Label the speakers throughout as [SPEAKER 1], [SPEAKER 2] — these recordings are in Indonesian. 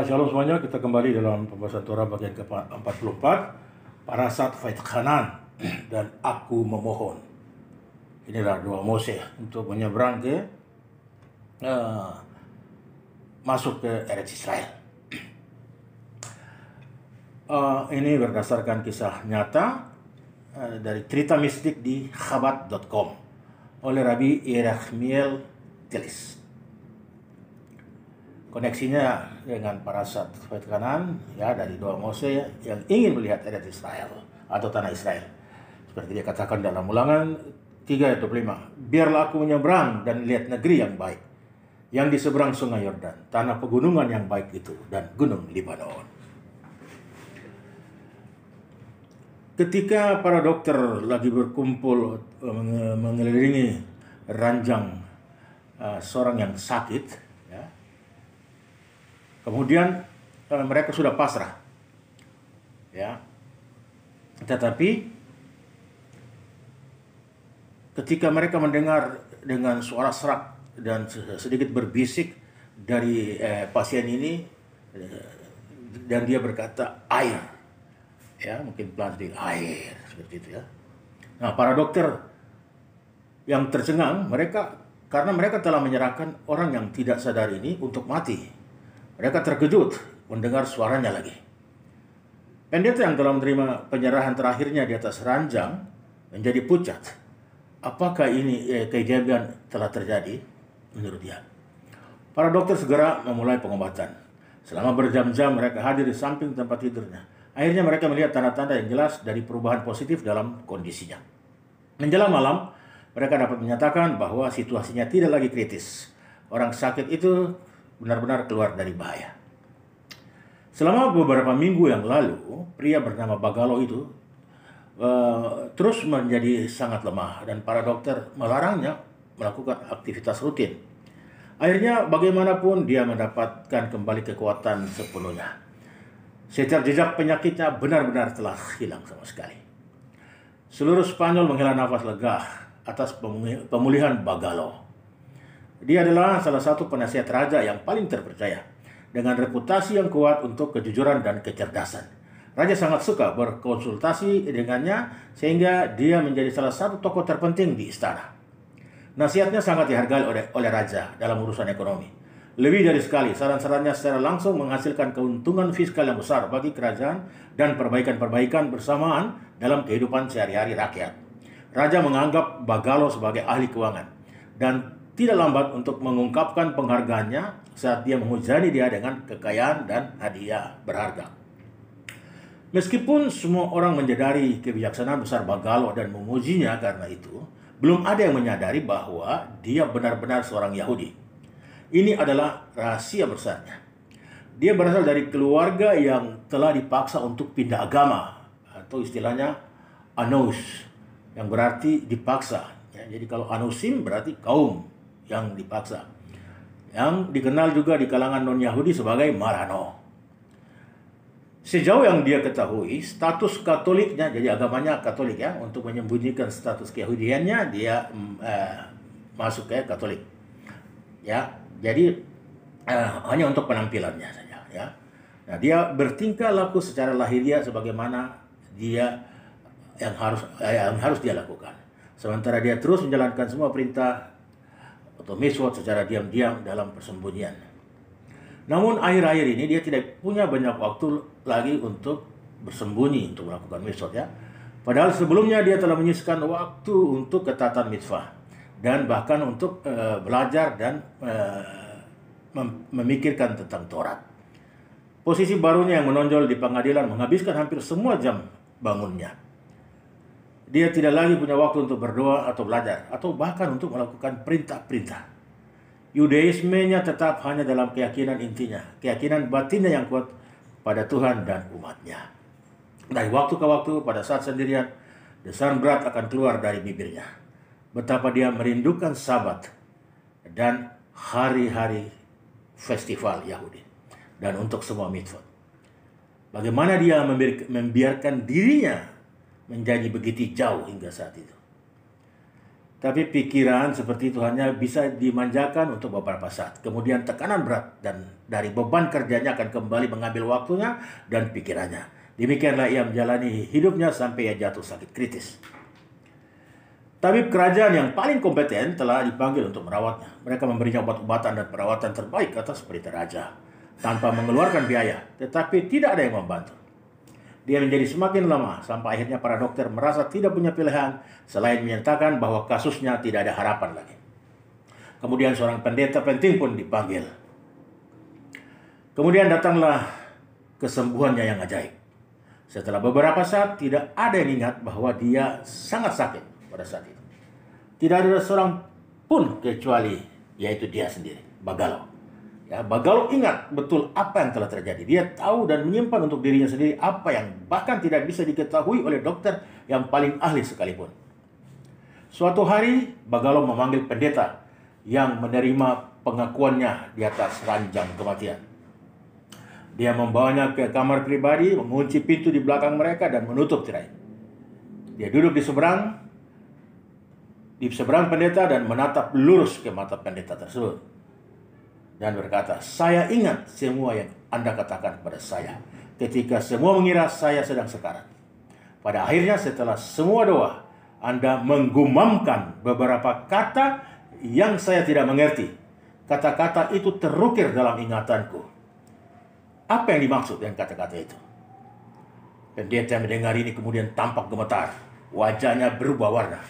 [SPEAKER 1] Shalom semuanya, kita kembali dalam pembahasan Torah bagian ke-44, Parasat Vaitchanan dan Aku Memohon. Inilah doa Mose untuk menyeberang ke masuk ke Eretz Israel. Ini berdasarkan kisah nyata dari cerita mistik di Chabad.com oleh Rabbi Yerachmiel Tilis. Koneksinya dengan Parasat Vaitchanan ya dari doa Mose yang ingin melihat Eretz Israel atau tanah Israel. Seperti dia katakan dalam Ulangan 3:25, biarlah aku menyeberang dan lihat negeri yang baik, yang di seberang sungai Yordan, tanah pegunungan yang baik itu, dan gunung Libanon. Ketika para dokter lagi berkumpul mengelilingi ranjang seorang yang sakit, kemudian mereka sudah pasrah, ya. Tetapi ketika mereka mendengar dengan suara serak dan sedikit berbisik dari pasien ini, dan dia berkata air, ya mungkin pelan sedikit air seperti itu ya. Nah, para dokter yang tercengang karena mereka telah menyerahkan orang yang tidak sadar ini untuk mati. Mereka terkejut mendengar suaranya lagi. Pendeta yang telah menerima penyerahan terakhirnya di atas ranjang menjadi pucat. Apakah ini keajaiban telah terjadi? Menurut dia. Para dokter segera memulai pengobatan. Selama berjam-jam mereka hadir di samping tempat tidurnya. Akhirnya mereka melihat tanda-tanda yang jelas dari perubahan positif dalam kondisinya. Menjelang malam, mereka dapat menyatakan bahwa situasinya tidak lagi kritis. Orang sakit itu benar-benar keluar dari bahaya. Selama beberapa minggu yang lalu, pria bernama Bagalo itu terus menjadi sangat lemah dan para dokter melarangnya melakukan aktivitas rutin. Akhirnya bagaimanapun dia mendapatkan kembali kekuatan sepenuhnya. Setiap jejak penyakitnya benar-benar telah hilang sama sekali. Seluruh Spanyol menghela nafas lega atas pemulihan Bagalo. Dia adalah salah satu penasihat raja yang paling terpercaya, dengan reputasi yang kuat untuk kejujuran dan kecerdasan. Raja sangat suka berkonsultasi dengannya, sehingga dia menjadi salah satu tokoh terpenting di istana. Nasihatnya sangat dihargai oleh raja dalam urusan ekonomi. Lebih dari sekali, saran-sarannya secara langsung menghasilkan keuntungan fiskal yang besar bagi kerajaan dan perbaikan-perbaikan bersamaan dalam kehidupan sehari-hari rakyat. Raja menganggap Bagalo sebagai ahli keuangan dan tidak lambat untuk mengungkapkan penghargaannya saat dia menghujani dia dengan kekayaan dan hadiah berharga. Meskipun semua orang menyadari kebijaksanaan besar Bagalo dan memujinya karena itu, belum ada yang menyadari bahwa dia benar-benar seorang Yahudi. Ini adalah rahasia besarnya. Dia berasal dari keluarga yang telah dipaksa untuk pindah agama, atau istilahnya anous, yang berarti dipaksa. Ya, jadi kalau anusim berarti kaum yang dipaksa, yang dikenal juga di kalangan non-Yahudi sebagai Marano. Sejauh yang dia ketahui, status Katoliknya, jadi agamanya Katolik ya, untuk menyembunyikan status keyahudiannya, dia masuk ke Katolik. Ya, jadi hanya untuk penampilannya saja ya. Nah, dia bertingkah laku secara lahiriah sebagaimana dia yang harus dia lakukan. Sementara dia terus menjalankan semua perintah atau miswot secara diam-diam dalam persembunyian. Namun akhir-akhir ini dia tidak punya banyak waktu lagi untuk bersembunyi untuk melakukan miswot ya. Padahal sebelumnya dia telah menyisihkan waktu untuk ketaatan mitzvah dan bahkan untuk belajar dan memikirkan tentang Taurat. Posisi barunya yang menonjol di pengadilan menghabiskan hampir semua jam bangunnya. Dia tidak lagi punya waktu untuk berdoa atau belajar, atau bahkan untuk melakukan perintah-perintah. Yudaismenya tetap hanya dalam keyakinan intinya, keyakinan batinnya yang kuat pada Tuhan dan umatnya. Dari waktu ke waktu, pada saat sendirian, desahan berat akan keluar dari bibirnya. Betapa dia merindukan Sabat dan hari-hari festival Yahudi, dan untuk semua mitzvot. Bagaimana dia membiarkan dirinya menjadi begitu jauh hingga saat itu. Tapi pikiran seperti itu hanya bisa dimanjakan untuk beberapa saat. Kemudian tekanan berat dan dari beban kerjanya akan kembali mengambil waktunya dan pikirannya. Demikianlah ia menjalani hidupnya sampai ia jatuh sakit kritis. Tabib kerajaan yang paling kompeten telah dipanggil untuk merawatnya. Mereka memberinya obat-obatan dan perawatan terbaik atas perintah raja, tanpa mengeluarkan biaya, tetapi tidak ada yang membantu. Dia menjadi semakin lemah sampai akhirnya para dokter merasa tidak punya pilihan selain menyatakan bahwa kasusnya tidak ada harapan lagi. Kemudian seorang pendeta penting pun dipanggil. Kemudian datanglah kesembuhannya yang ajaib. Setelah beberapa saat tidak ada yang ingat bahwa dia sangat sakit pada saat itu. Tidak ada seorang pun kecuali yaitu dia sendiri, Bagalo. Ya, Bagalo ingat betul apa yang telah terjadi. Dia tahu dan menyimpan untuk dirinya sendiri apa yang bahkan tidak bisa diketahui oleh dokter yang paling ahli sekalipun. Suatu hari, Bagalo memanggil pendeta yang menerima pengakuannya di atas ranjang kematian. Dia membawanya ke kamar pribadi, mengunci pintu di belakang mereka dan menutup tirai. Dia duduk di seberang pendeta dan menatap lurus ke mata pendeta tersebut. Dan berkata, saya ingat semua yang Anda katakan kepada saya ketika semua mengira saya sedang sekarat. Pada akhirnya setelah semua doa, Anda menggumamkan beberapa kata yang saya tidak mengerti. Kata-kata itu terukir dalam ingatanku. Apa yang dimaksud dengan kata-kata itu? Pendeta yang mendengar ini kemudian tampak gemetar. Wajahnya berubah warna.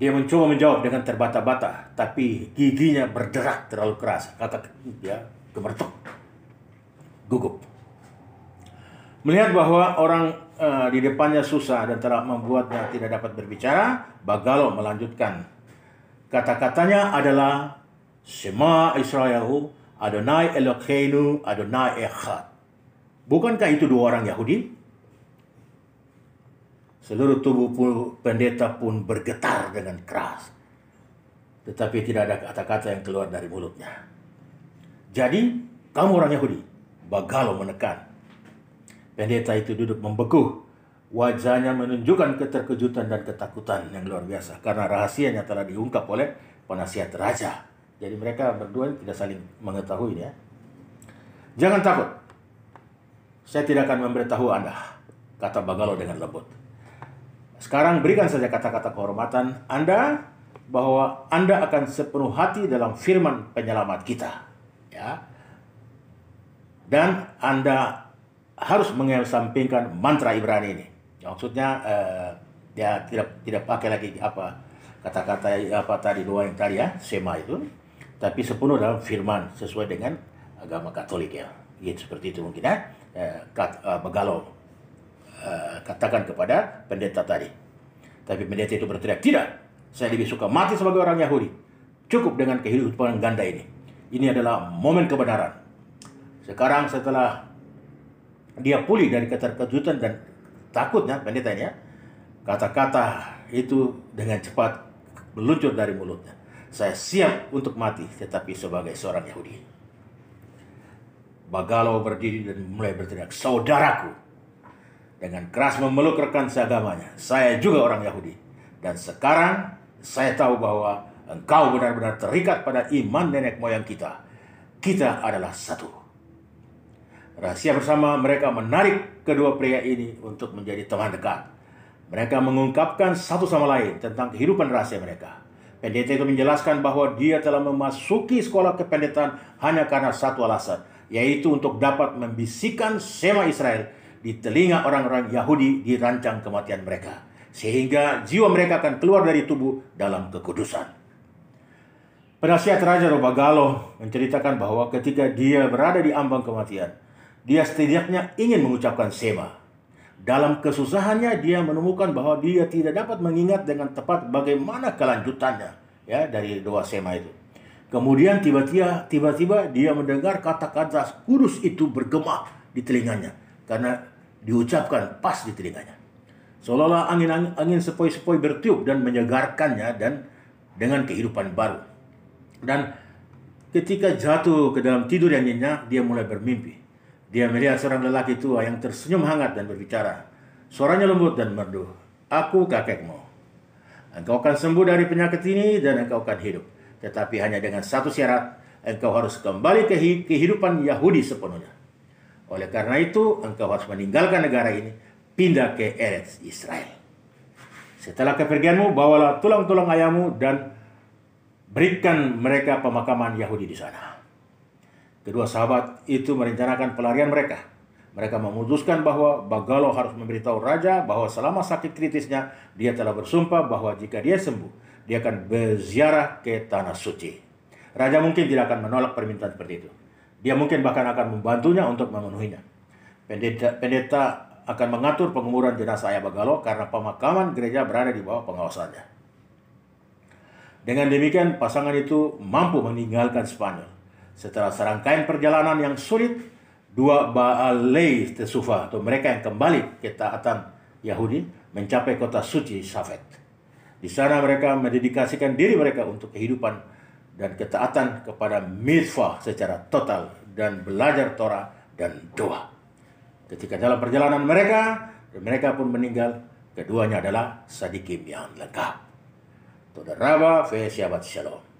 [SPEAKER 1] Dia mencoba menjawab dengan terbata-bata, tapi giginya berderak terlalu keras. Dia gemeretuk, gugup. Melihat bahwa orang di depannya susah dan telah membuatnya tidak dapat berbicara, Bagalo melanjutkan. Kata-katanya adalah Shema Israel, Adonai Elokeinu, Adonai Echad. Bukankah itu dua orang Yahudi? Seluruh tubuh pendeta pun bergetar dengan keras. Tetapi tidak ada kata-kata yang keluar dari mulutnya. Jadi, kamu orang Yahudi? Bagalo menekan. Pendeta itu duduk membeku. Wajahnya menunjukkan keterkejutan dan ketakutan yang luar biasa. Karena rahasianya telah diungkap oleh penasihat raja. Jadi mereka berdua tidak saling mengetahui ya. Jangan takut. Saya tidak akan memberitahu Anda, kata Bagalo dengan lembut. Sekarang berikan saja kata-kata kehormatan Anda bahwa Anda akan sepenuh hati dalam firman penyelamat kita. Ya. Dan Anda harus mengesampingkan mantra Ibrani ini. Maksudnya dia tidak pakai lagi kata-kata tadi doa yang tadi ya, Shema itu, tapi sepenuh dalam firman sesuai dengan agama Katolik ya. Gitu, seperti itu mungkin ya. Bagalo katakan kepada pendeta tadi. Tapi pendeta itu berteriak, tidak, saya lebih suka mati sebagai orang Yahudi. Cukup dengan kehidupan ganda ini. Ini adalah momen kebenaran. Sekarang setelah dia pulih dari keterkejutan dan takutnya pendeta ini ya, kata-kata itu dengan cepat meluncur dari mulutnya. Saya siap untuk mati, tetapi sebagai seorang Yahudi. Bagalo berdiri dan mulai berteriak, saudaraku. Dengan keras memeluk rekan seagamanya. Saya juga orang Yahudi. Dan sekarang saya tahu bahwa engkau benar-benar terikat pada iman nenek moyang kita. Kita adalah satu. Rahasia bersama mereka menarik kedua pria ini untuk menjadi teman dekat. Mereka mengungkapkan satu sama lain tentang kehidupan rahasia mereka. Pendeta itu menjelaskan bahwa dia telah memasuki sekolah kependetaan hanya karena satu alasan, yaitu untuk dapat membisikkan Shema Israel di telinga orang-orang Yahudi di rancang kematian mereka. Sehingga jiwa mereka akan keluar dari tubuh dalam kekudusan. Penasihat Raja Bagalo menceritakan bahwa ketika dia berada di ambang kematian, dia setidaknya ingin mengucapkan Shema. Dalam kesusahannya dia menemukan bahwa dia tidak dapat mengingat dengan tepat bagaimana kelanjutannya ya dari doa Shema itu. Kemudian tiba-tiba dia mendengar kata-kata kudus itu bergema di telinganya karena diucapkan pas di telinganya. Seolah-olah angin sepoi-sepoi bertiup dan menyegarkannya dan dengan kehidupan baru. Dan ketika jatuh ke dalam tidur yang nyenyak, dia mulai bermimpi. Dia melihat seorang lelaki tua yang tersenyum hangat dan berbicara. Suaranya lembut dan merdu. Aku kakekmu. Engkau akan sembuh dari penyakit ini dan engkau akan hidup. Tetapi hanya dengan satu syarat, engkau harus kembali ke kehidupan Yahudi sepenuhnya. Oleh karena itu, engkau harus meninggalkan negara ini, pindah ke Eretz Israel. Setelah kepergianmu, bawalah tulang-tulang ayammu dan berikan mereka pemakaman Yahudi di sana. Kedua sahabat itu merencanakan pelarian mereka. Mereka memutuskan bahwa Bagalo harus memberitahu raja bahwa selama sakit kritisnya, dia telah bersumpah bahwa jika dia sembuh, dia akan berziarah ke Tanah Suci. Raja mungkin tidak akan menolak permintaan seperti itu. Dia mungkin bahkan akan membantunya untuk memenuhinya. Pendeta akan mengatur penguburan jenazah ayah Bagalo karena pemakaman gereja berada di bawah pengawasannya. Dengan demikian, pasangan itu mampu meninggalkan Spanyol. Setelah serangkaian perjalanan yang sulit, dua Baalei Tesufa atau mereka yang kembali ke taatan Yahudi mencapai kota suci Safed. Di sana mereka mendedikasikan diri mereka untuk kehidupan dan ketaatan kepada mitzvah secara total dan belajar Torah dan doa. Ketika dalam perjalanan mereka pun meninggal, keduanya adalah sadikim yang lengkap. Toda Rabba ve Shabbat Shalom.